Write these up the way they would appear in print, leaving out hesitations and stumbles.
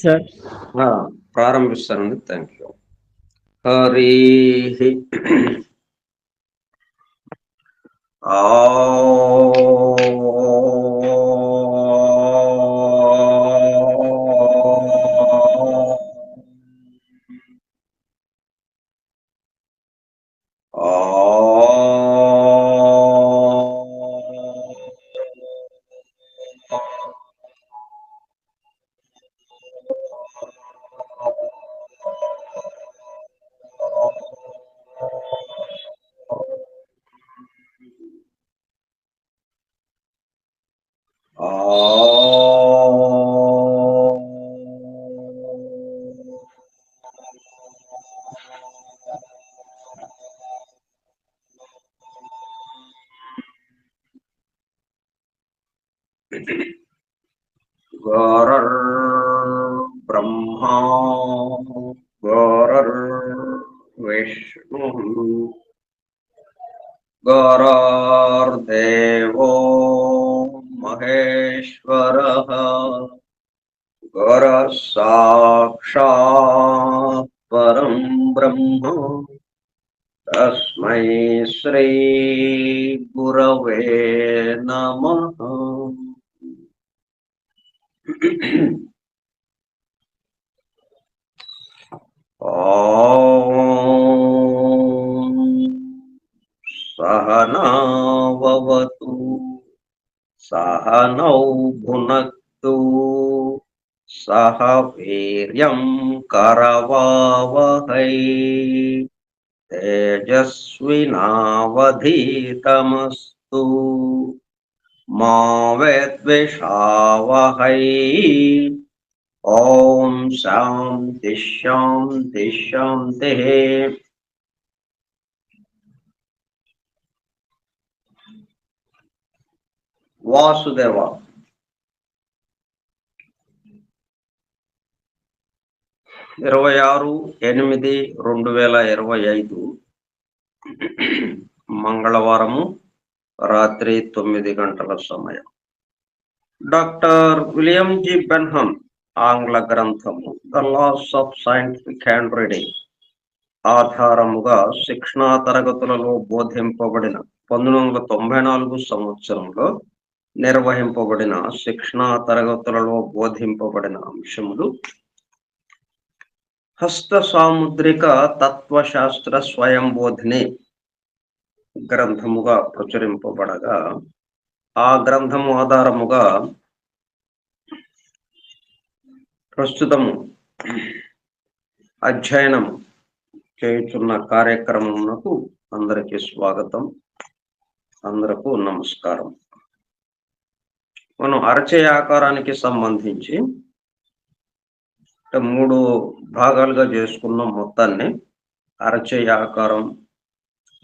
Sir. ప్రారంభిస్తానండి. Thank you. హరి బ్రహ్మా విష్ణు గురుర్దేవో మహేశ్వరః గురుః సాక్షాత్ పరం బ్రహ్మ తస్మై శ్రీ గురవే నమః. ఓం సహనావతు సహనౌ భునక్తు సహ వీర్యం కరవావహై తేజస్వినావధీతమస్తు మా విద్విషావహై. ఓం శాంతి శాంతి శాంతి. వాసుదేవ. 26/8/2025 మంగళవారము రాత్రి 9 గంటల సమయం. డాక్టర్ విలియం జి బెన్హమ్ ఆంగ్ల గ్రంథము the laws of scientific hand reading ఆధారముగా శిక్షణా తరగతులలో బోధింపబడిన 1994 సంవత్సరంలో నిర్వహింపబడిన శిక్షణా తరగతులలో బోధింపబడిన అంశములు హస్త సాముద్రిక తత్వశాస్త్ర స్వయంబోధిని గ్రంథముగా ప్రచురింపబడగా, ఆ గ్రంథము ఆధారముగా ప్రస్తుతము అధ్యయనం చేయుచున్న కార్యక్రమమునకు అందరికీ స్వాగతం, అందరకు నమస్కారం. మనం అరచేయ ఆకారానికి సంబంధించి 3 భాగాలుగా చేసుకున్న మొత్తాన్ని అరచేయ ఆకారం,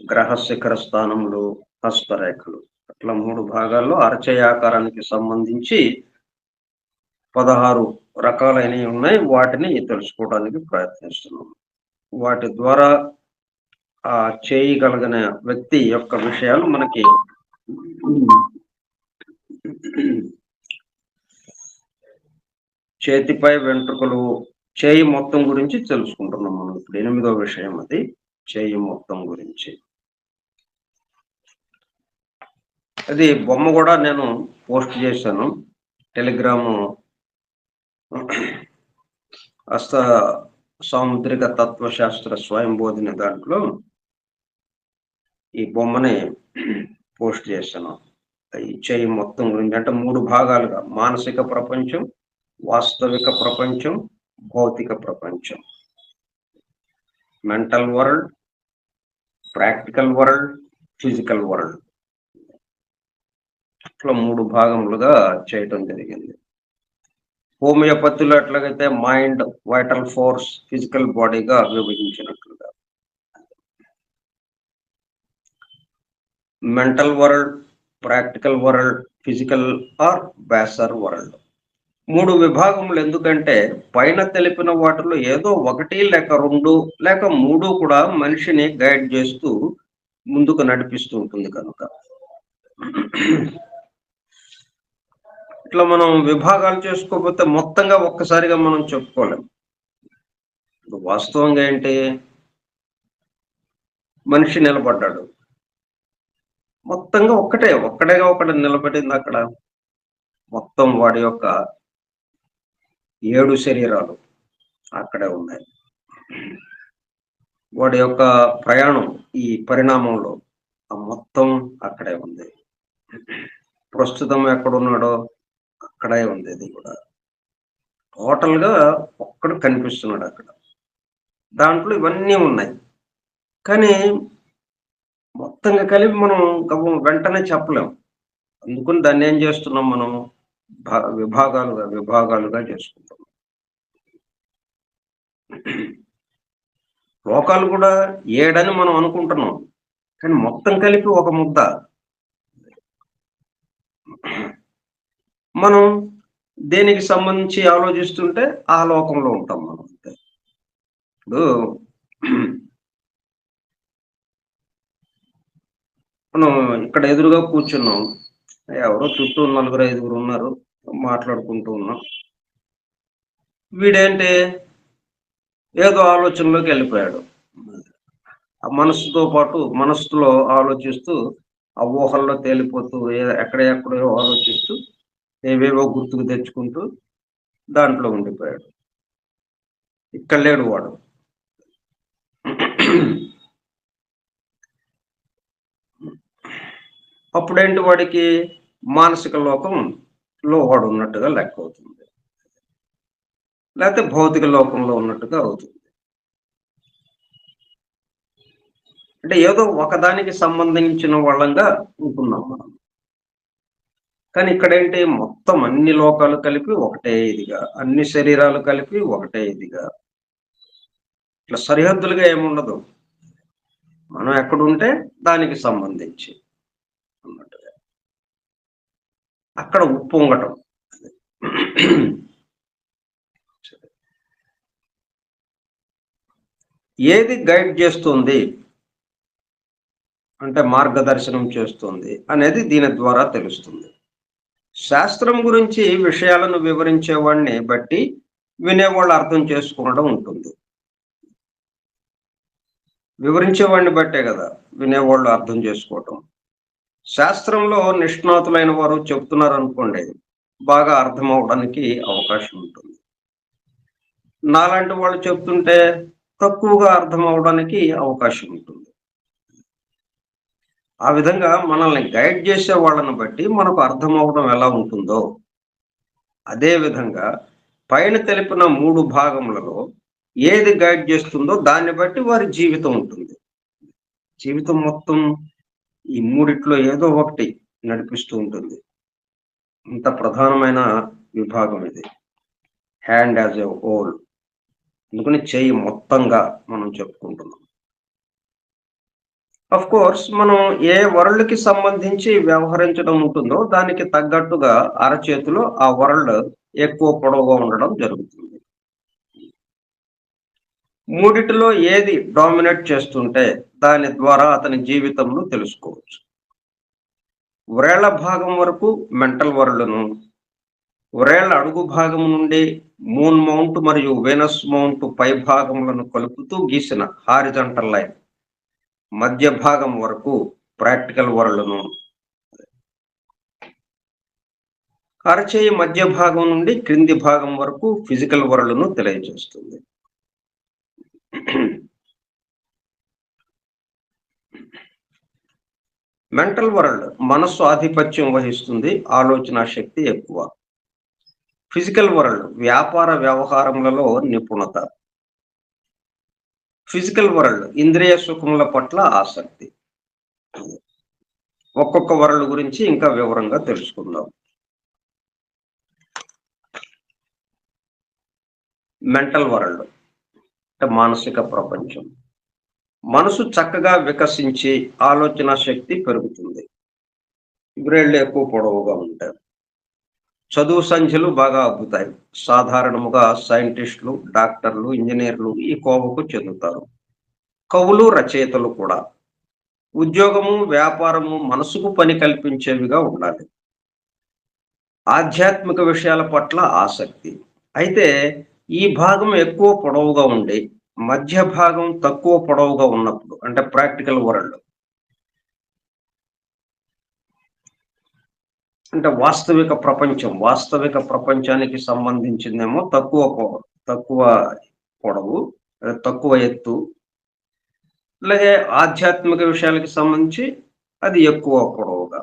గ్రహ శిఖర స్థానములు, హస్తరేఖలు, అట్లా 3 భాగాల్లో అరచేయ ఆకారానికి సంబంధించి 16 రకాలైనవి ఉన్నాయి. వాటిని తెలుసుకోవడానికి ప్రయత్నిస్తున్నాం. వాటి ద్వారా ఆ చేయగలిగిన వ్యక్తి యొక్క విషయాలు మనకి చేతిపై వెంట్రుకలు, చేయి మొత్తం గురించి తెలుసుకుంటున్నాం మనం. ఇప్పుడు 8వ విషయం అది చేయి మొత్తం గురించి. అది బొమ్మ కూడా నేను పోస్ట్ చేశాను టెలిగ్రాము హస్త సాముద్రిక తత్వశాస్త్ర స్వయంబోధిని దాంట్లో ఈ బొమ్మని పోస్ట్ చేశాను. ఈ చేయి మొత్తం గురించి అంటే 3 భాగాలుగా మానసిక ప్రపంచం, వాస్తవిక ప్రపంచం, భౌతిక ప్రపంచం, mental world, practical world, physical world, ఇట్లా 3 భాగములుగా చేయటం జరిగింది. హోమియోపతిలో ఎట్లాగైతే మైండ్, వైటల్ ఫోర్స్, ఫిజికల్ బాడీగా విభజించినట్లుగా mental world, practical world, physical or baser world 3 విభాగములు. ఎందుకంటే పైన తెలిపిన వాటిలో ఏదో 1 లేక 2 లేక 3 కూడా మనిషిని గైడ్ చేస్తూ ముందుకు నడిపిస్తూ ఉంటుంది. కనుక ఇట్లా మనం విభాగాలు చేసుకోకపోతే మొత్తంగా ఒక్కసారిగా మనం చెప్పుకోలేం. ఇప్పుడు వాస్తవంగా ఏంటి, మనిషి నిలబడ్డాడు. మొత్తంగా ఒక్కటేగా ఒకటి నిలబడింది అక్కడ. మొత్తం వాడి యొక్క 7 శరీరాలు అక్కడే ఉన్నాయి. వాడి యొక్క ప్రయాణం ఈ పరిణామంలో మొత్తం అక్కడే ఉంది. ప్రస్తుతం ఎక్కడున్నాడో అక్కడే ఉంది. ఇది కూడా టోటల్‌గా ఒక్కడు కనిపిస్తున్నాడు అక్కడ. దాంట్లో ఇవన్నీ ఉన్నాయి. కానీ మొత్తంగా కలిపి మనం వెంటనే చెప్పలేం. అందుకని దాన్నేం చేస్తున్నాం మనం విభాగాలుగా చేసుకుంటాం. లోకాలు కూడా 7 అని మనం అనుకుంటున్నాం. కానీ మొత్తం కలిపి ఒక ముద్ద. మనం దేనికి సంబంధించి ఆలోచిస్తుంటే ఆ లోకంలో ఉంటాం మనం అంతే. ఇప్పుడు మనం ఇక్కడ ఎదురుగా కూర్చున్నాం. ఎవరో చుట్టూ 4, 5 ఉన్నారు. మాట్లాడుకుంటూ ఉన్నాం. వీడేంటి ఏదో ఆలోచనలోకి వెళ్ళిపోయాడు. ఆ మనస్సుతో పాటు మనస్సులో ఆలోచిస్తూ, ఆ ఊహల్లో తేలిపోతూ ఎక్కడెక్కడో ఆలోచిస్తూ, ఏవేవో గుర్తుకు తెచ్చుకుంటూ దాంట్లో ఉండిపోయాడు. ఇక్కడ లేడు వాడు. అప్పుడేంటి వాడికి మానసిక లోకంలో వాడు ఉన్నట్టుగా లెక్క అవుతుంది. లేకపోతే భౌతిక లోకంలో ఉన్నట్టుగా అవుతుంది. అంటే ఏదో ఒకదానికి సంబంధించిన వాళ్ళంగా ఉంటున్నాం మనం. కానీ ఇక్కడేంటి మొత్తం అన్ని లోకాలు కలిపి ఒకటే ఇదిగా, అన్ని శరీరాలు కలిపి ఒకటే ఇదిగా. ఇట్లా సరిహద్దులుగా ఏముండదు. మనం ఎక్కడుంటే దానికి సంబంధించి అన్నట్టుగా. అక్కడ ఉప్పొంగటం. ఏది గైడ్ చేస్తుంది అంటే మార్గదర్శనం చేస్తుంది అనేది దీని ద్వారా తెలుస్తుంది. శాస్త్రం గురించి విషయాలను వివరించేవాడిని బట్టి వినేవాళ్ళు అర్థం చేసుకోవడం ఉంటుంది. వివరించేవాడిని బట్టే కదా వినేవాళ్ళు అర్థం చేసుకోవటం. శాస్త్రంలో నిష్ణాతులైన వారు చెప్తున్నారు అనుకోండి, బాగా అర్థం అవడానికి అవకాశం ఉంటుంది. నాలాంటి వాళ్ళు చెప్తుంటే తక్కువగా అర్థం అవడానికి అవకాశం ఉంటుంది. ఆ విధంగా మనల్ని గైడ్ చేసే వాళ్ళని బట్టి మనకు అర్థం అవడం ఎలా ఉంటుందో, అదే విధంగా పైన తెలిపిన 3 భాగములలో ఏది గైడ్ చేస్తుందో దాన్ని బట్టి వారి జీవితం ఉంటుంది. జీవితం మొత్తం ఈ మూడిట్లో ఏదో ఒకటి నడిపిస్తూ ఉంటుంది. ఇంత ప్రధానమైన విభాగం ఇది. Hand as a whole. అందుకని చెయ్యి మొత్తంగా మనం చెప్పుకుంటున్నాం. అఫ్ కోర్స్ మనం ఏ వరల్డ్‌కి సంబంధించి వ్యవహరించడం ఉంటుందో దానికి తగ్గట్టుగా అరచేతిలో ఆ వరల్డ్ ఎక్కువ పొడవుగా ఉండడం జరుగుతుంది. మూడిటిలో ఏది డామినేట్ చేస్తుంటే దాని ద్వారా అతని జీవితంను తెలుసుకోవచ్చు. వ్రేళ్ల భాగం వరకు మెంటల్ వరల్డ్‌ను, వ్రేళ్ల అడుగు భాగం నుండి మూన్ మౌంట్ మరియు వెనస్ మౌంట్ పై భాగములను కలుపుతూ గీసిన హారిజంటల్ లైన్ మధ్య భాగం వరకు ప్రాక్టికల్ వరల్డ్‌ను, అరచేయి మధ్య భాగం నుండి క్రింది భాగం వరకు ఫిజికల్ వరల్డ్‌ను తెలియజేస్తుంది. మెంటల్ వరల్డ్ మనస్సు ఆధిపత్యం వహిస్తుంది, ఆలోచన శక్తి ఎక్కువ. ఫిజికల్ వరల్డ్ వ్యాపార వ్యవహారములలో నిపుణత. ఫిజికల్ వరల్డ్ ఇంద్రియ సుఖముల పట్ల ఆసక్తి. ఒక్కొక్క వరల్డ్ గురించి ఇంకా వివరంగా తెలుసుకుందాం. మెంటల్ వరల్డ్ అంటే మానసిక ప్రపంచం. మనసు చక్కగా వికసించి ఆలోచన శక్తి పెరుగుతుంది. బ్రెయిన్లు ఎక్కువ పొడవుగా ఉంటాయి. చదువు సంఖ్యలు బాగా అబ్బుతాయి. సాధారణముగా సైంటిస్టులు, డాక్టర్లు, ఇంజనీర్లు ఈ కోవకు చెందుతారు. కవులు, రచయితలు కూడా. ఉద్యోగము, వ్యాపారము మనసుకు పని కల్పించేవిగా ఉండాలి. ఆధ్యాత్మిక విషయాల పట్ల ఆసక్తి. అయితే ఈ భాగం ఎక్కువ పొడవుగా ఉండి, మధ్య భాగం తక్కువ పొడవుగా ఉన్నప్పుడు అంటే ప్రాక్టికల్ వరల్డ్. అంటే వాస్తవిక ప్రపంచానికి సంబంధించిందేమో తక్కువ పొడవు, తక్కువ ఎత్తు. అలాగే ఆధ్యాత్మిక విషయాలకి సంబంధించి అది ఎక్కువ పొడవుగా.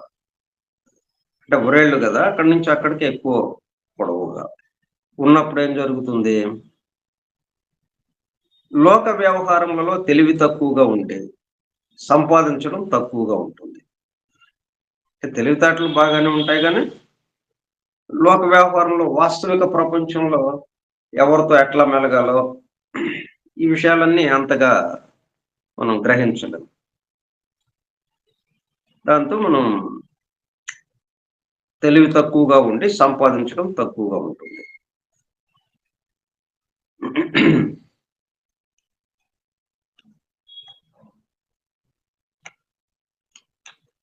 అంటే వరేళ్ళు కదా! అక్కడి నుంచి అక్కడికి ఎక్కువ పొడవుగా ఉన్నప్పుడు ఏం జరుగుతుంది? లోక వ్యవహారములలో తెలివి తక్కువగా ఉంటే సంపాదించడం తక్కువగా ఉంటుంది. తెలివితేటలు బాగానే ఉంటాయి గానీ, లోక వ్యవహారంలో వాస్తవిక ప్రపంచంలో ఎవరితో ఎట్లా మెలగాలో ఈ విషయాలన్నీ అంతగా మనం గ్రహించలేం. దాంతో మనం తెలివి తక్కువగా ఉండి సంపాదించడం తక్కువగా ఉంటుంది.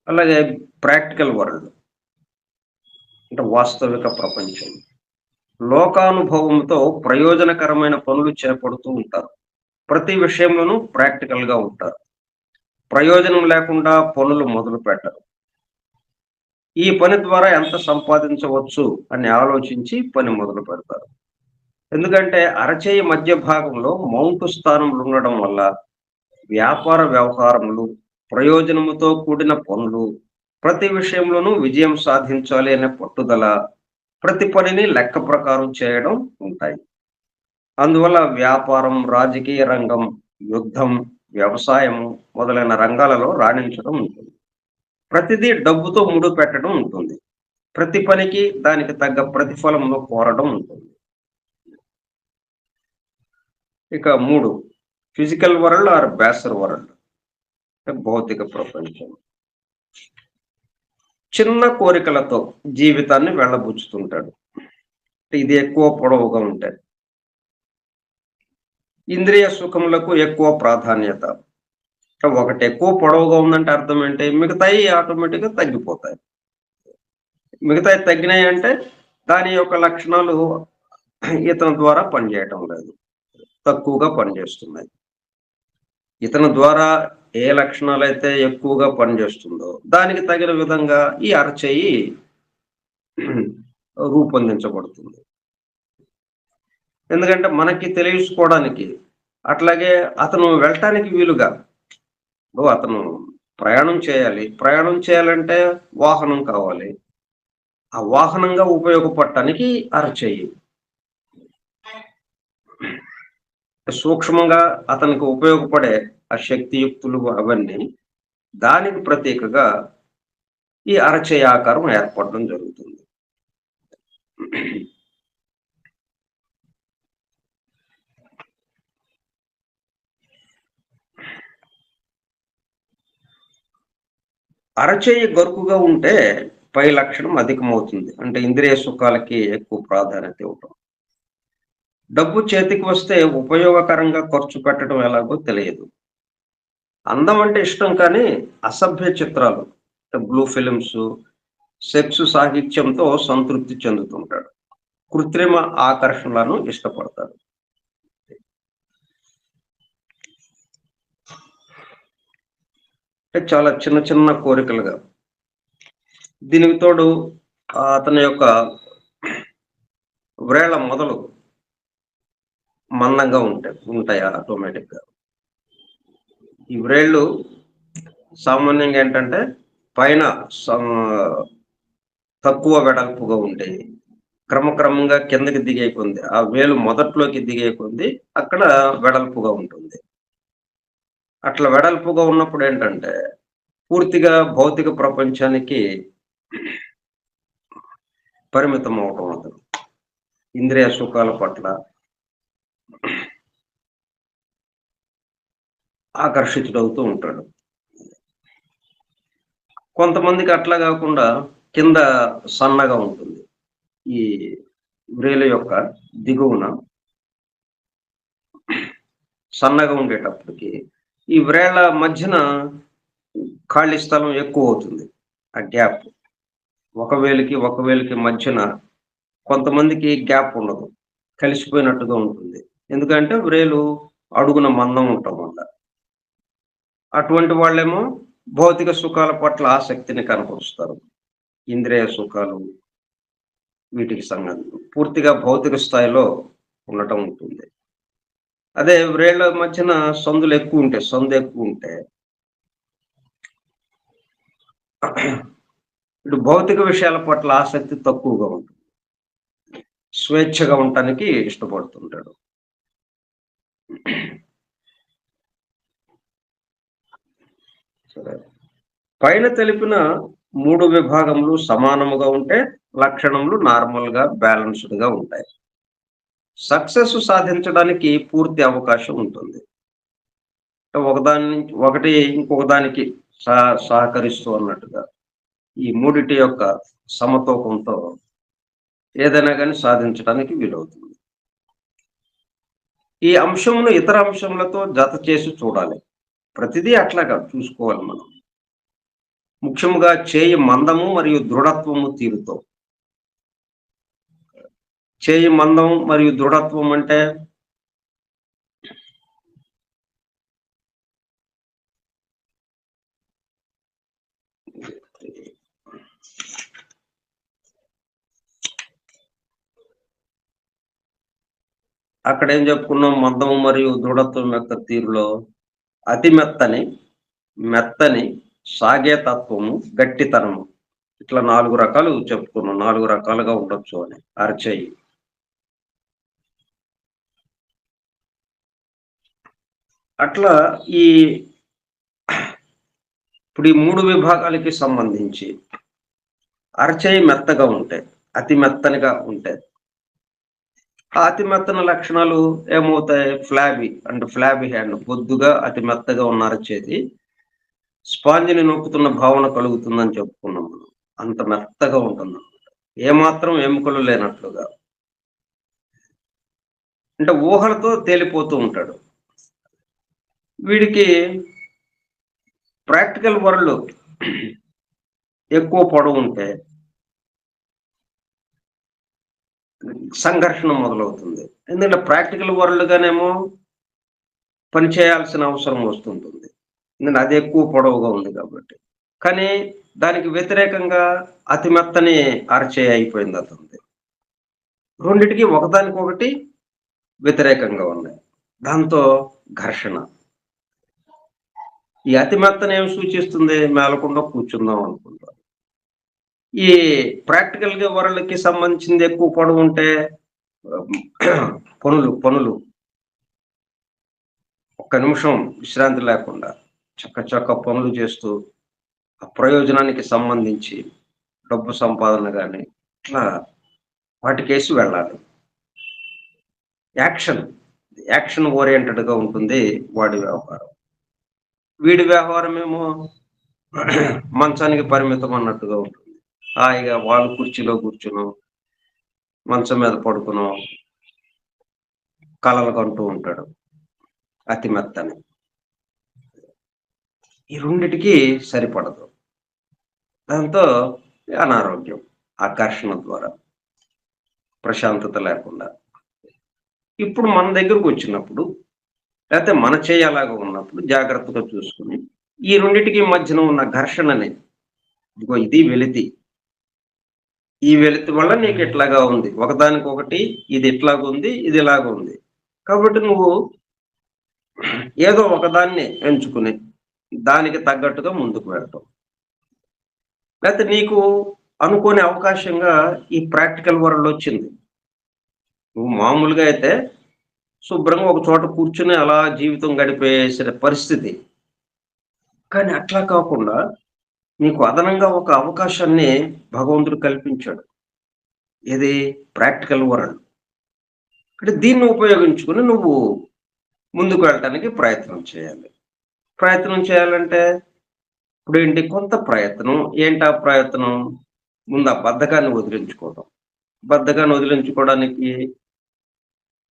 అలాగే ప్రాక్టికల్ వరల్డ్ అంటే వాస్తవిక ప్రపంచం. లోకానుభవంతో ప్రయోజనకరమైన పనులు చేపడుతూ ఉంటారు. ప్రతి విషయంలోనూ ప్రాక్టికల్‌గా ఉంటారు. ప్రయోజనం లేకుండా పనులు మొదలుపెట్టరు. ఈ పని ద్వారా ఎంత సంపాదించవచ్చు అని ఆలోచించి పని మొదలుపెడతారు. ఎందుకంటే అరచేయి మధ్య భాగంలో మౌంటు స్థానములు ఉండడం వల్ల వ్యాపార వ్యవహారములు, ప్రయోజనముతో కూడిన పనులు, ప్రతి విషయంలోనూ విజయం సాధించాలి అనే పట్టుదల, ప్రతి పనిని లెక్క ప్రకారం చేయడం ఉంటాయి. అందువల్ల వ్యాపారం, రాజకీయ రంగం, యుద్ధం, వ్యవసాయం మొదలైన రంగాలలో రాణించడం ఉంటుంది. ప్రతిదీ డబ్బుతో ముడిపెట్టడం ఉంటుంది. ప్రతి పనికి దానికి తగ్గ ప్రతిఫలమును కోరడం ఉంటుంది. ఇక 3 physical world are baser world అంటే భౌతిక ప్రపంచం. చిన్న కోరికలతో జీవితాన్ని వెళ్ళబుచ్చుతుంటాడు. ఇది ఎక్కువ పొడవుగా ఉంటాయి. ఇంద్రియ సుఖములకు ఎక్కువ ప్రాధాన్యత. ఒకటి ఎక్కువ పొడవుగా ఉందంటే అర్థం ఏంటి? మిగతాయి ఆటోమేటిక్‌గా తగ్గిపోతాయి. మిగతాయి తగ్గినాయి అంటే దాని యొక్క లక్షణాలు ఇతని ద్వారా పనిచేయటం లేదు. తక్కువగా పనిచేస్తున్నాయి. ఇతని ద్వారా ఏ లక్షణాలైతే ఎక్కువగా పనిచేస్తుందో దానికి తగిన విధంగా ఈ అరచేయి రూపొందించబడుతుంది. ఎందుకంటే మనకి తెలుసుకోవడానికి, అట్లాగే అతను వెళ్ళటానికి వీలుగా అతను ప్రయాణం చేయాలి. ప్రయాణం చేయాలంటే వాహనం కావాలి. ఆ వాహనంగా ఉపయోగపడటానికి అరచేయి. సూక్ష్మంగా అతనికి ఉపయోగపడే ఆ శక్తియుక్తులు అవన్నీ దానికి ప్రతీకగా ఈ అరచేయి ఆకారం ఏర్పడడం జరుగుతుంది. అరచేయి గరుకుగా ఉంటే పై లక్షణం అధికమవుతుంది. అంటే ఇంద్రియ సుఖాలకి ఎక్కువ ప్రాధాన్యత ఇవ్వటం. డబ్బు చేతికి వస్తే ఉపయోగకరంగా ఖర్చు పెట్టడం ఎలాగో తెలియదు. అందం అంటే ఇష్టం కానీ అసభ్య చిత్రాలు, బ్లూ ఫిలిమ్స్, సెక్స్ సాహిత్యంతో సంతృప్తి చెందుతుంటాడు. కృత్రిమ ఆకర్షణలను ఇష్టపడతాడు. చాలా చిన్న చిన్న కోరికలుగా. దీనికి తోడు అతని యొక్క వ్రేళ్ళ మొదలు మందంగా ఉంటాయి ఆటోమేటిక్‌గా. ఈ వ్రేళ్ళు సామాన్యంగా ఏంటంటే పైన తక్కువ వెడల్పుగా ఉంటాయి. క్రమక్రమంగా కిందకి దిగే కొంది, ఆ వేలు మొదట్లోకి దిగే కొంది అక్కడ వెడల్పుగా ఉంటుంది. అట్లా వెడల్పుగా ఉన్నప్పుడు ఏంటంటే పూర్తిగా భౌతిక ప్రపంచానికి పరిమితం అవటం అతను. ఇంద్రియ సుఖాల పట్ల ఆకర్షితుడవుతూ ఉంటాడు. కొంతమందికి అట్లా కాకుండా కింద సన్నగా ఉంటుంది. ఈ వ్రేలు యొక్క దిగువన సన్నగా ఉండేటప్పటికి ఈ వ్రేళ్ళ మధ్యన ఖాళీ స్థలం ఎక్కువ అవుతుంది. ఆ గ్యాప్. ఒక వేలికి మధ్యన కొంతమందికి గ్యాప్ ఉండదు. కలిసిపోయినట్టుగా ఉంటుంది. ఎందుకంటే వ్రేలు అడుగున మందం ఉండటం వల్ల. అటువంటి వాళ్ళేమో భౌతిక సుఖాల పట్ల ఆసక్తిని కనపరుస్తారు. ఇంద్రియ సుఖాలు వీటికి పూర్తిగా భౌతిక స్థాయిలో ఉండటం ఉంటుంది. అదే వ్రేళ్ళ మధ్యన సందెక్కువుంటే ఇటు భౌతిక విషయాల పట్ల ఆసక్తి తక్కువగా ఉంటుంది. స్వేచ్ఛగా ఉండటానికి ఇష్టపడుతుంటాడు. సరే. పైన తెలిపిన 3 విభాగములు సమానముగా ఉంటే లక్షణములు నార్మల్‌గా, బ్యాలెన్స్‌డ్‌గా ఉంటాయి. సక్సెస్ సాధించడానికి పూర్తి అవకాశం ఉంటుంది. ఒకటి ఇంకొక దానికి సహకరిస్తూ అన్నట్టుగా. ఈ మూడిటి యొక్క సమతూకంతో ఏదైనా గాని సాధించడానికి వీలవుతుంది. ఈ అంశమును ఇతర అంశములతో జత చేసి చూడాలి. ప్రతిదీ అట్లాగా చూసుకోవాలి మనం. ముఖ్యముగా చేయి మందము మరియు దృఢత్వము తీరుతో. చేయి మందం మరియు దృఢత్వం అంటే అక్కడ ఏం చెప్పుకున్నాం, మందము మరియు దృఢత్వం యొక్క తీరులో అతి మెత్తని సాగే తత్వము, గట్టితనము. ఇట్లా 4 రకాలు చెప్పుకున్నాం. 4 రకాలుగా ఉండొచ్చు అని అరచేయి. అట్లా ఇప్పుడు ఈ 3 విభాగాలకి సంబంధించి అరచేయి మెత్తగా ఉంటే, అతి మెత్తనిగా ఉంటే, ఆ అతి మెత్తని లక్షణాలు ఏమవుతాయి? ఫ్లాబీ హ్యాండ్, బొద్దుగా అతి మెత్తగా ఉన్న అరచేతి స్పాంజిని నొక్కుతున్న భావన కలుగుతుందని చెప్పుకున్నాం మనం. అంత మెత్తగా ఉంటుందన్నమాట. ఏమాత్రం ఎముకలు లేనట్లుగా. అంటే ఊహలతో తేలిపోతూ ఉంటాడు. వీడికి ప్రాక్టికల్ వరల్డ్ ఎక్కువ పొడవు ఉంటే సంఘర్షణ మొదలవుతుంది. ఎందుకంటే ప్రాక్టికల్ వరల్డ్ గానేమో పని చేయాల్సిన అవసరం వస్తుంటుంది. ఎందుకంటే అది ఎక్కువ పొడవుగా ఉంది కాబట్టి. కానీ దానికి వ్యతిరేకంగా అతి మెత్తని అరచేయి అయిపోయింది అతనిది. రెండిటికి ఒకదానికొకటి వ్యతిరేకంగా ఉన్నాయి. దాంతో ఘర్షణ. ఈ అతి మెత్తని ఏమి సూచిస్తుంది? మేలకుండా కూర్చుందాం అనుకుంటారు. ఈ ప్రాక్టికల్‌గా వరల్డ్‌కి సంబంధించింది ఎక్కువ పొడవు ఉంటే పనులు ఒక్క నిమిషం విశ్రాంతి లేకుండా చక్క పనులు చేస్తూ ఆ ప్రయోజనానికి సంబంధించి డబ్బు సంపాదన గాని ఇట్లా వాటికేసి వెళ్ళాలి. యాక్షన్ ఓరియెంటెడ్‌గా ఉంటుంది వాడి వ్యవహారం. వీడి వ్యవహారమేమో మంచానికి పరిమితం అన్నట్టుగా ఉంటుంది. హాయిగా వాళ్ళు కుర్చీలో కూర్చునో, మంచం మీద పడుకునో కలలు కంటూ ఉంటాడు. అతి మెత్తని. ఈ రెండిటికి సరిపడదు. దాంతో అనారోగ్యం, ఆకర్షణ ద్వారా ప్రశాంతత లేకుండా. ఇప్పుడు మన దగ్గరకొచ్చినప్పుడు, లేతే మన చేయి అలాగా ఉన్నప్పుడు జాగ్రత్తగా చూసుకొని, ఈ రెండిటికి మధ్యన ఉన్న ఘర్షణని, ఇదిగో ఇది వెలితి. ఈ వెలితి వల్ల నీకు ఇట్లాగా ఉంది. ఒకదానికొకటి ఇది ఇట్లాగుంది, ఇది ఇలాగుంది. కాబట్టి నువ్వు ఏదో ఒకదాన్ని ఎంచుకుని, దానికి తగ్గట్టుగా ముందుకు వెళ్ళటం. లేతే నీకు అనుకోని అవకాశంగా ఈ ప్రాక్టికల్ వరల్డ్ వచ్చింది. నువ్వు మామూలుగా అయితే శుభ్రంగా ఒక చోట కూర్చుని అలా జీవితం గడిపేసిన పరిస్థితి. కానీ అట్లా కాకుండా నీకు అదనంగా ఒక అవకాశాన్ని భగవంతుడు కల్పించాడు. ఏది? Practical world. అంటే దీన్ని ఉపయోగించుకొని నువ్వు ముందుకు వెళ్ళటానికి ప్రయత్నం చేయాలి. ప్రయత్నం చేయాలంటే ఇప్పుడేంటి? కొంత ప్రయత్నం. ఏంటా ప్రయత్నం? ముందు ఆ బద్ధకాన్ని వదిలించుకోవడం. బద్ధకాన్ని వదిలించుకోవడానికి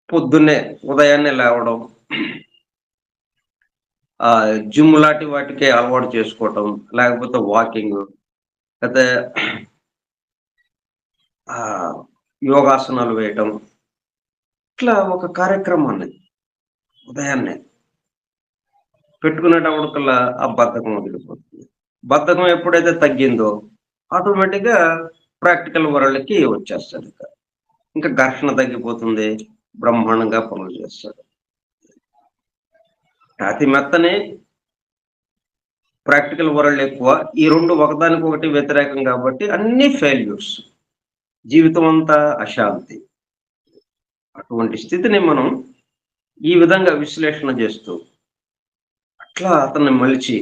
పొద్దున్నే ఉదయాన్నే లేవడం, జిమ్ లాంటి వాటికి అలవాటు చేసుకోవటం, లేకపోతే వాకింగ్, లేతే ఆ యోగాసనాలు వేయటం, ఇట్లా ఒక కార్యక్రమాన్ని ఉదయాన్నే పెట్టుకునేటప్పటికల్లా ఆ బద్ధకం వదిలిపోతుంది. బద్ధకం ఎప్పుడైతే తగ్గిందో ఆటోమేటిక్‌గా ప్రాక్టికల్ వరల్డ్‌కి వచ్చేస్తాడిక. ఇంకా ఘర్షణ తగ్గిపోతుంది. బ్రహ్మాండంగా పనులు చేస్తాడు. అతి మెత్తని ప్రాక్టికల్ వరల్డ్ ఎక్కువ. ఈ 2 ఒకదానికొకటి వ్యతిరేకం కాబట్టి అన్నీ ఫెయిల్యూర్స్. జీవితం అంతా అశాంతి. అటువంటి స్థితిని మనం ఈ విధంగా విశ్లేషణ చేస్తూ, అట్లా అతన్ని మలిచి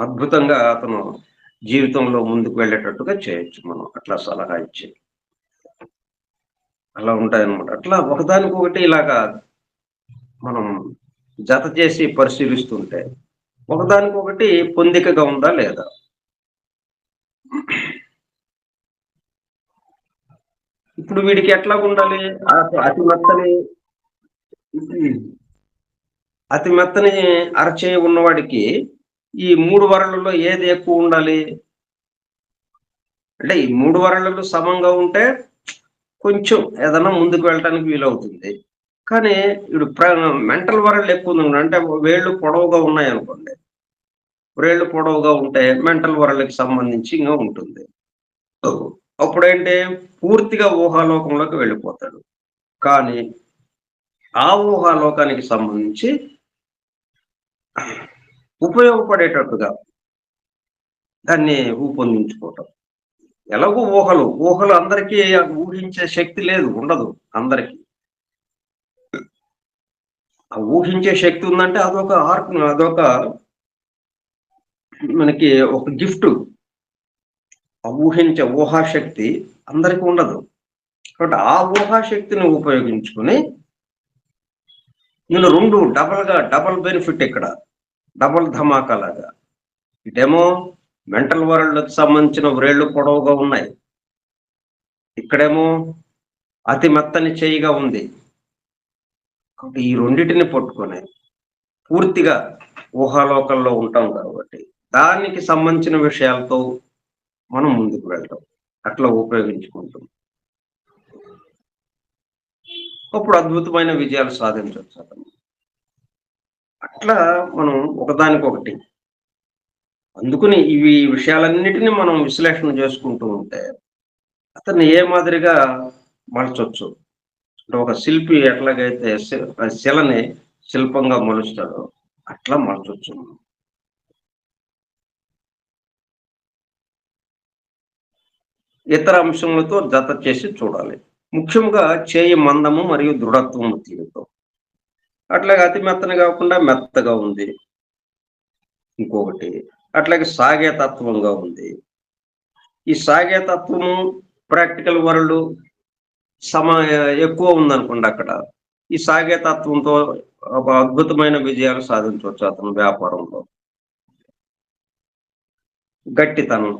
అద్భుతంగా అతను జీవితంలో ముందుకు వెళ్ళేటట్టుగా చేయొచ్చు మనం అట్లా సలహా ఇచ్చి. అలా ఉంటాయన్నమాట. అట్లా ఒకదానికొకటి ఇలాగా మనం జత చేసి పరిశీలిస్తుంటే, ఒకదానికొకటి పొందికగా ఉందా లేదా? ఇప్పుడు వీడికి ఎట్లాగుండాలి? అతి మెత్తని అతి మెత్తని అరచేయి ఉన్నవాడికి ఈ 3 వరలలో ఏది ఎక్కువుండాలి? అంటే ఈ 3 వరలలో సమంగా ఉంటే కొంచెం ఏదన్నా ముందుకు వెళ్ళటానికి వీలవుతుంది. కానీ ఈడు మెంటల్ వరల్డ్ ఎక్కువుందనుకోండి, అంటే వేళ్ళు పొడవుగా ఉన్నాయనుకోండి. వ్రేళ్ళు పొడవుగా ఉంటే మెంటల్ వరల్డ్‌కి సంబంధించి ఇంగా ఉంటుంది. అప్పుడేంటి పూర్తిగా ఊహాలోకంలోకి వెళ్ళిపోతాడు. కానీ ఆ ఊహాలోకానికి సంబంధించి ఉపయోగపడేటట్టుగా దాన్ని రూపొందించుకోవటం. ఎలాగో ఊహలు అందరికీ ఊహించే శక్తి లేదు. ఉండదు అందరికి. ఆ ఊహించే శక్తి ఉందంటే అదొక మనకి ఒక గిఫ్ట్. ఆ ఊహించే ఊహాశక్తి అందరికి ఉండదు. కాబట్టి ఆ ఊహాశక్తిని ఉపయోగించుకొని ఇందులో 2 డబుల్ బెనిఫిట్ ఇక్కడ. డబుల్ ధమాకా లాగా. ఇటేమో మెంటల్ వరల్డ్‌కి సంబంధించిన వ్రేళ్ళు పొడవుగా ఉన్నాయి. ఇక్కడేమో అతి మెత్తని చెయ్యిగా ఉంది. కాబట్టి ఈ రెండిటిని పట్టుకొని పూర్తిగా ఊహాలోకంలో ఉంటాం కాబట్టి, దానికి సంబంధించిన విషయాలతో మనం ముందుకు వెళ్తాం. అట్లా ఉపయోగించుకుంటాం. అప్పుడు అద్భుతమైన విజయాలు సాధించొచ్చు అతను. అట్లా మనం ఒకదానికొకటి. అందుకని ఈ విషయాలన్నిటిని మనం విశ్లేషణ చేసుకుంటూ ఉంటే, అతన్ని ఏ మాదిరిగా మలచొచ్చు. అంటే ఒక శిల్పి ఎట్లాగైతే శిలని శిల్పంగా మలుస్తాడో అట్లా మలచొచ్చు మనం. ఇతర అంశములతో జత చేసి చూడాలి. ముఖ్యంగా చేయి మందము మరియు దృఢత్వము తీరుతో. అట్లాగే అతి మెత్తని కాకుండా మెత్తగా ఉంది. ఇంకొకటి. అట్లాగే సాగే తత్వంగా ఉంది. ఈ సాగే తత్వము ప్రాక్టికల్ వరల్డ్ సమ ఎక్కువ ఉందనుకోండి అక్కడ. ఈ సాగే తత్వంతో ఒక అద్భుతమైన విజయాలు సాధించవచ్చు అతను వ్యాపారంలో. గట్టితనం.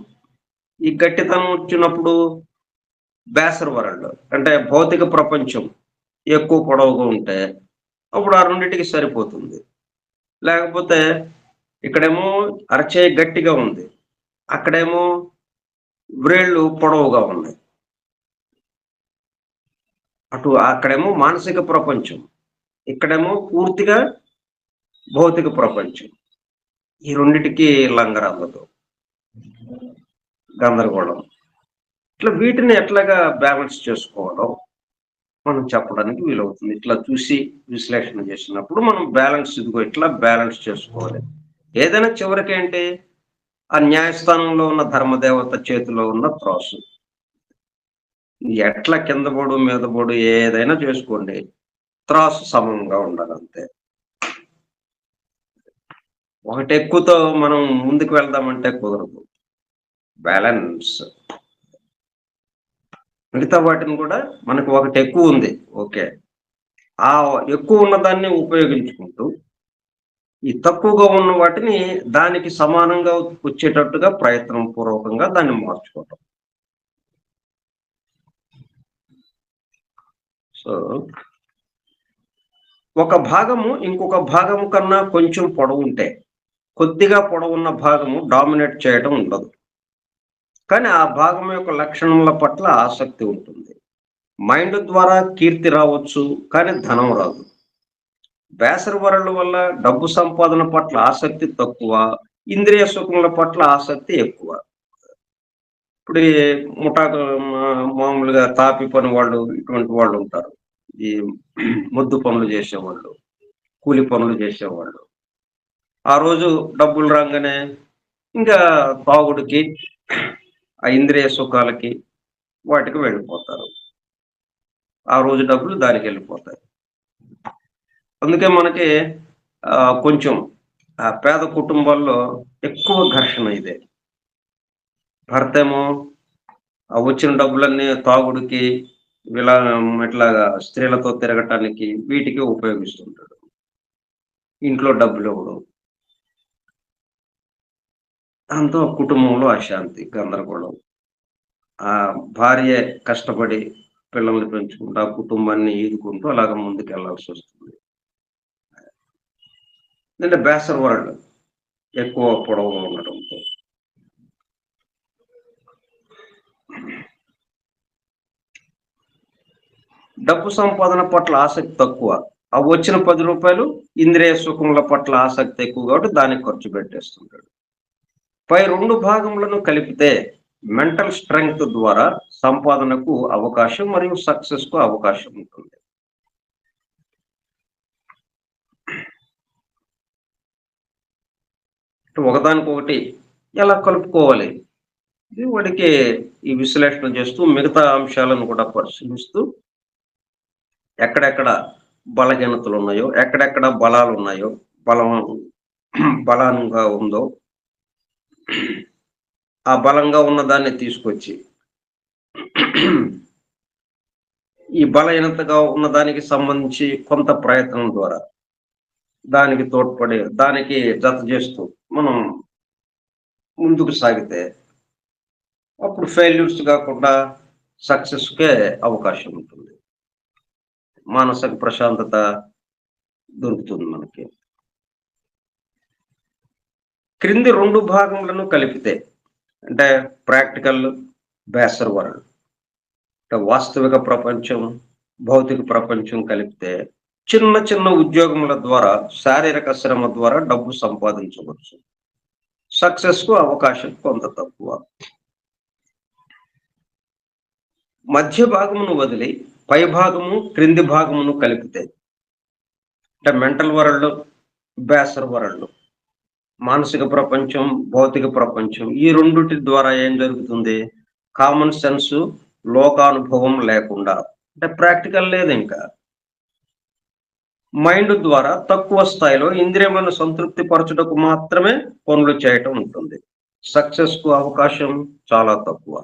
ఈ గట్టితనం వచ్చినప్పుడు బేసర్ వరల్డ్ అంటే భౌతిక ప్రపంచం ఎక్కువ పొడవుగా ఉంటే అప్పుడు ఆ రెండిటికి సరిపోతుంది. లేకపోతే ఇక్కడేమో అరచేయి గట్టిగా ఉంది. అక్కడేమో వ్రేళ్ళు పొడవుగా ఉన్నాయి. అక్కడేమో మానసిక ప్రపంచం. ఇక్కడేమో పూర్తిగా భౌతిక ప్రపంచం. ఈ రెండిటికి లంగరాలదు. గందరగోళం. ఇట్లా వీటిని ఎట్లాగా బ్యాలెన్స్ చేసుకోవడం మనం చెప్పడానికి వీలవుతుంది. ఇట్లా చూసి విశ్లేషణ చేసినప్పుడు మనం ఇట్లా బ్యాలెన్స్ చేసుకోవాలి. ఏదైనా చివరికేంటి ఆ న్యాయస్థానంలో ఉన్న ధర్మదేవత చేతిలో ఉన్న త్రాసు. ఎట్లా కింద పడు, మీద పడు ఏదైనా చేసుకోండి. త్రాసు సమంగా ఉండాలంతే. ఒకటి ఎక్కువతో మనం ముందుకు వెళ్దామంటే కుదరదు. బ్యాలెన్స్. మిగతా వాటిని కూడా మనకు ఒకటి ఎక్కువ ఉంది. ఓకే. ఆ ఎక్కువ ఉన్నదాన్ని ఉపయోగించుకుంటూ, ఈ తక్కువగా ఉన్న వాటిని దానికి సమానంగా వచ్చేటట్టుగా ప్రయత్నం పూర్వకంగా దాన్ని మార్చుకోవటం. సో, ఒక భాగము ఇంకొక భాగము కన్నా కొంచెం పొడవుంటే, కొద్దిగా పొడవున్న భాగము డామినేట్ చేయడం ఉండదు. కానీ ఆ భాగం యొక్క లక్షణముల పట్ల ఆసక్తి ఉంటుంది. మైండ్ ద్వారా కీర్తి రావచ్చు, కానీ ధనం రాదు. వేసవి వరల వల్ల డబ్బు సంపాదన పట్ల ఆసక్తి తక్కువ, ఇంద్రియ సుఖముల పట్ల ఆసక్తి ఎక్కువ. ఇప్పుడు ఈ ముఠాకు మామూలుగా తాపి పని వాళ్ళు, ఇటువంటి వాళ్ళు ఉంటారు. ఈ మొద్దు పనులు చేసేవాళ్ళు, కూలి పనులు చేసేవాళ్ళు. ఆ రోజు డబ్బులు రాంగానే ఇంకా తాగుడుకి, ఆ ఇంద్రియ సుఖాలకి, వాటికి వెళ్ళిపోతారు. ఆ రోజు డబ్బులు దానికెళ్ళిపోతాయి. అందుకే మనకి కొంచెం పేద కుటుంబాల్లో ఎక్కువ ఘర్షణ ఇదే. భర్తేమో వచ్చిన డబ్బులన్నీ తాగుడుకి, ఇలా ఇట్లాగా స్త్రీలతో తిరగటానికి, వీటికి ఉపయోగిస్తుంటాడు. ఇంట్లో డబ్బులివ్వడు. దాంతో కుటుంబంలో అశాంతి, గందరగోళం. ఆ భార్యే కష్టపడి పిల్లల్ని పెంచుకుంటూ, ఆ కుటుంబాన్ని ఈదుకుంటూ అలాగ ముందుకెళ్ళాల్సొస్తుంది. అంటే బ్యాచలర్ వరల్డ్ ఎక్కువ పొడవుగా ఉండటంతో. డబ్బు సంపాదన పట్ల ఆసక్తి తక్కువ. ఆ వచ్చిన రూ. 10 ఇంద్రియ సుఖముల పట్ల ఆసక్తి ఎక్కువ కాబట్టి దానికి ఖర్చు పెట్టేస్తుంటాడు. పై 2 భాగములను కలిపితే మెంటల్ స్ట్రెంగ్త్ ద్వారా సంపాదనకు అవకాశం మరియు సక్సెస్‌కు అవకాశం ఉంటుంది. ఒకదానికొకటి ఎలా కలుపుకోవాలి? ఇది వాడికి ఈ విశ్లేషణ చేస్తూ మిగతా అంశాలను కూడా పరిశీలిస్తూ ఎక్కడెక్కడ బలహీనతలున్నాయో, ఎక్కడెక్కడ బలాలున్నాయో, బలం బలంగా ఉందో, ఆ బలంగా ఉన్నదాన్ని తీసుకొచ్చి ఈ బలహీనతగా ఉన్నదానికి సంబంధించి కొంత ప్రయత్నం ద్వారా దానికి తోడ్పడి, దానికి జత చేస్తూ మనం ముందుకు సాగితే అప్పుడు ఫెయిల్యూర్స్ కాకుండా సక్సెస్‌కే అవకాశం ఉంటుంది. మానసిక ప్రశాంతత దొరుకుతుంది మనకి. క్రింది 2 భాగములను కలిపితే అంటే ప్రాక్టికల్, బ్యాచలర్ వరల్డ్. అంటే వాస్తవిక ప్రపంచం, భౌతిక ప్రపంచం కలిపితే చిన్న చిన్న ఉద్యోగముల ద్వారా, శారీరక శ్రమ ద్వారా డబ్బు సంపాదించవచ్చు. సక్సెస్‌కు అవకాశం కొంత తక్కువ. మధ్య భాగమును వదిలి పై భాగము, క్రింది భాగమును కలిపితే అంటే మెంటల్ వరల్డ్, బ్యాచలర్ వరల్డ్, మానసిక ప్రపంచం, భౌతిక ప్రపంచం ఈ రెండిటి ద్వారా ఏం జరుగుతుంది? కామన్ సెన్సు, లోకానుభవం లేకుండా అంటే ప్రాక్టికల్ లేదింకా. మైండ్ ద్వారా తక్కువ స్థాయిలో ఇంద్రియములను సంతృప్తి పరచుటకు మాత్రమే పనులు చేయటం ఉంటుంది. సక్సెస్‌కు అవకాశం చాలా తక్కువ.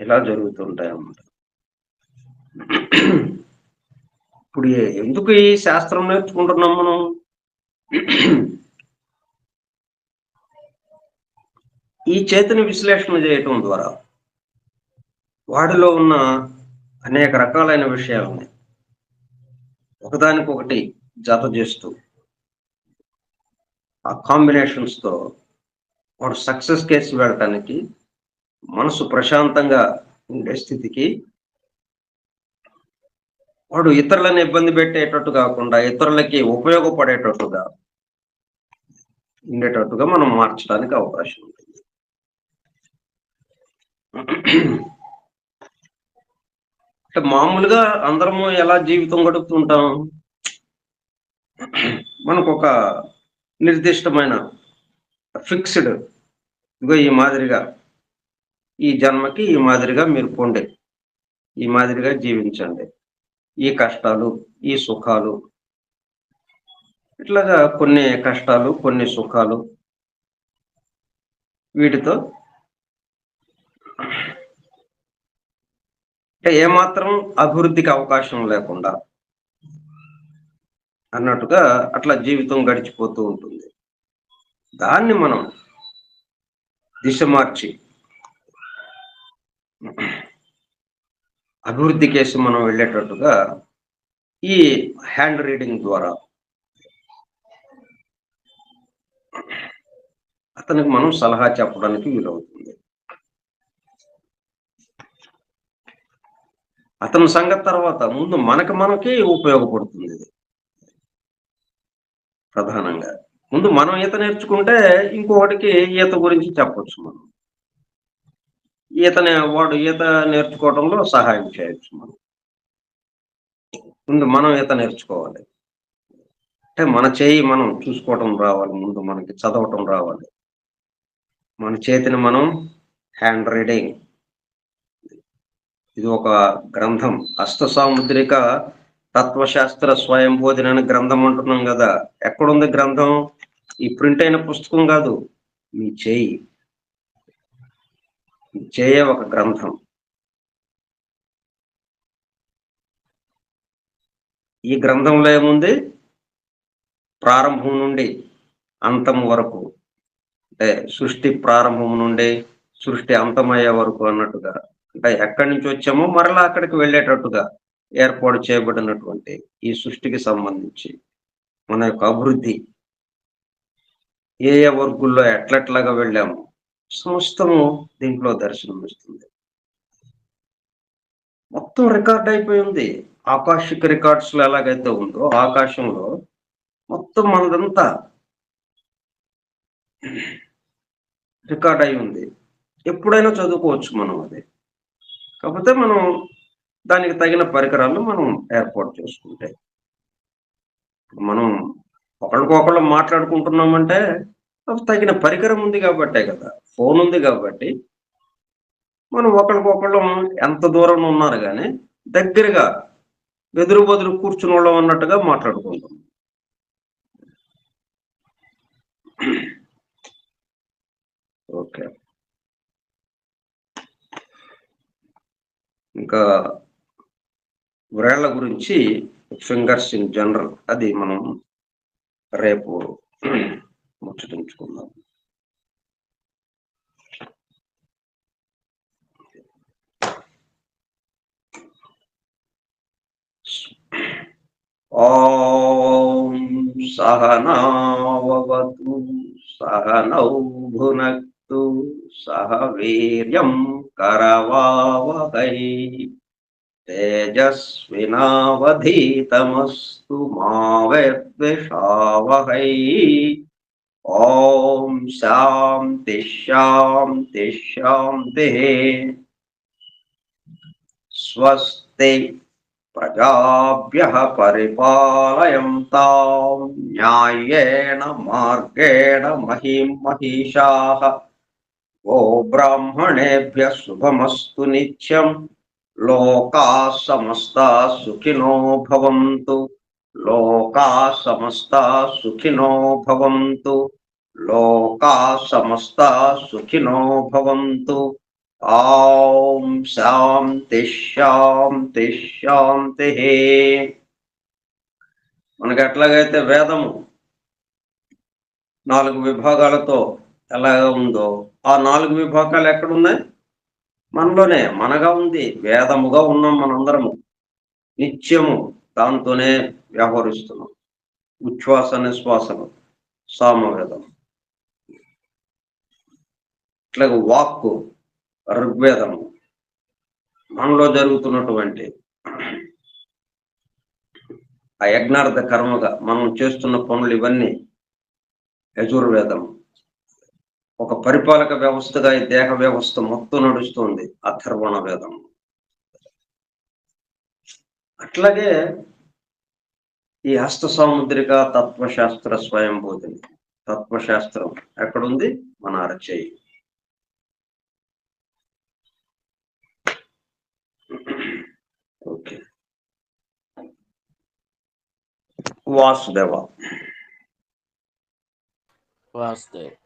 ఇలా జరుగుతుంటాయన్నమాట. ఇప్పుడు ఎందుకు ఈ శాస్త్రం నేర్చుకుంటున్నాం మనం? ఈ చేతిని విశ్లేషణ చేయటం ద్వారా వాడిలో ఉన్న అనేక రకాలైన విషయాలని ఒకదానికొకటి జత చేస్తూ ఆ కాంబినేషన్స్‌తో వాడు సక్సెస్ కేసి వెళ్ళటానికి, మనసు ప్రశాంతంగా ఉండే స్థితికి, వాడు ఇతరులను ఇబ్బంది పెట్టేటట్టు కాకుండా, ఇతరులకి ఉపయోగపడేటట్టుగా ఉండేటట్టుగా మనం మార్చడానికి అవకాశం ఉంటుంది. అంటే మామూలుగా అందరము ఎలా జీవితం గడుపుతుంటాం? మనకొక నిర్దిష్టమైన ఫిక్స్‌డ్ ఇగో ఈ మాదిరిగా, ఈ జన్మకి ఈ మాదిరిగా మీరు పొండి. ఈ మాదిరిగా జీవించండి. ఈ కష్టాలు, ఈ సుఖాలు, ఇట్లాగా కొన్ని కష్టాలు, కొన్ని సుఖాలు వీటితో అంటే ఏమాత్రం అభివృద్ధికి అవకాశం లేకుండా అన్నట్టుగా అట్లా జీవితం గడిచిపోతూ ఉంటుంది. దాన్ని మనం దిశ మార్చి అభివృద్ధి కేసి మనం వెళ్ళేటట్టుగా ఈ హ్యాండ్ రీడింగ్ ద్వారా అతనికి మనం సలహా చెప్పడానికి వీలవుతుంది. అతని సంగతి తర్వాత ముందు మనకి ఉపయోగపడుతుంది ఇది ప్రధానంగా. ముందు మనం ఈత నేర్చుకుంటే ఇంకొకటికి ఈత గురించి చెప్పొచ్చు మనం. వాడు ఈత నేర్చుకోవడంలో సహాయం చేయొచ్చు మనం. ముందు మనం ఈత నేర్చుకోవాలి. అంటే మన చేయి మనం చూసుకోవటం రావాలి. ముందు మనకి చదవటం రావాలి. మన చేతిని మనం హ్యాండ్ రైటింగ్ ఇది ఒక గ్రంథం. సాముద్రిక తత్వశాస్త్ర స్వయంబోధిని అనే గ్రంథం అంటున్నాం కదా! ఎక్కడుంది గ్రంథం? ఈ ప్రింట్ అయిన పుస్తకం కాదు. మీ చేయి. మీ చేయే ఒక గ్రంథం. ఈ గ్రంథంలో ఏముంది? ప్రారంభం నుండి అంతం వరకు. అంటే సృష్టి ప్రారంభం నుండి సృష్టి అంతమయ్యే వరకు అన్నట్టుగా. అంటే ఎక్కడి నుంచి వచ్చామో మరలా అక్కడికి వెళ్ళేటట్టుగా ఏర్పాటు చేయబడినటువంటి ఈ సృష్టికి సంబంధించి మన యొక్క అభివృద్ధి ఏ ఏ వర్గుల్లో ఎట్లెట్లాగా వెళ్ళాము సమస్తము దీంట్లో దర్శనమిస్తుంది. మొత్తం రికార్డ్ అయిపోయి ఉంది. ఆకాశిక రికార్డ్స్ లో ఎలాగైతే ఉందో ఆకాశంలో మొత్తం మనదంతా రికార్డ్ అయి ఉంది. ఎప్పుడైనా చదువుకోవచ్చు మనం అది. కాకపోతే మనం దానికి తగిన పరికరాలను మనం ఏర్పాటు చేసుకుంటే. మనం ఒకళ్ళకొకళ్ళు మాట్లాడుకుంటున్నామంటే తగిన పరికరం ఉంది కాబట్టే కదా! ఫోన్ ఉంది కాబట్టి మనం ఒకళ్ళకొకళ్ళం ఎంత దూరంలో ఉన్నారు గానీ దగ్గరగా ఎదురు బదురు కూర్చున్నోళ్ళం అన్నట్టుగా మాట్లాడుకుంటాం. ఓకే. ఇంకా వ్రేళ్ళ గురించి ఫింగర్స్ ఇన్ జనరల్ అది మనం రేపు ముచ్చటించుకుందాం. ఓం సహనావతు సహనౌ భునక్తు సహ వీర్యం కరవావహై తేజస్వినావధీతమస్తు మా విద్విషావహై. ఓం శాంతి శాంతి శాంతి. స్వస్తి ప్రజాభ్యః పరిపాలయంతాం న్యాయేన మార్గేణ మహిం మహిషాః. గోబ్రాహ్మణేభ్యః శుభమస్తు నిత్యం. లోకాః సమస్తాః సుఖినో భవంతు. లోకాః సమస్తాః సుఖినో భవంతు. లోకాః సమస్తాః సుఖినో భవంతు. ఓం శాంతి శాంతి శాంతి. మనకి ఎట్లాగైతే వేదము 4 విభాగాలతో ఎలాగ ఉందో ఆ 4 విభాగాలు ఎక్కడున్నాయి? మనలోనే మనగా ఉంది. వేదముగా ఉన్నాం మనందరము. నిత్యము దాంతోనే వ్యవహరిస్తున్నాం. ఉచ్ఛ్వాస నిశ్వాసము సామవేదం. ఇట్లాగ వాక్కు ఋగ్వేదము. మనలో జరుగుతున్నటువంటి ఆ యజ్ఞార్థ కర్మగా మనం చేస్తున్న పనులు ఇవన్నీ యజుర్వేదం. ఒక పరిపాలక వ్యవస్థగా ఈ దేహ వ్యవస్థ మొత్తం నడుస్తుంది అథర్వణ వేదం. అట్లాగే ఈ సాముద్రిక తత్వశాస్త్ర స్వయంబోధిని తత్వశాస్త్రం ఎక్కడుంది? మన అరచేయి. ఓకే. వాసుదేవ. వాసుదేవ్.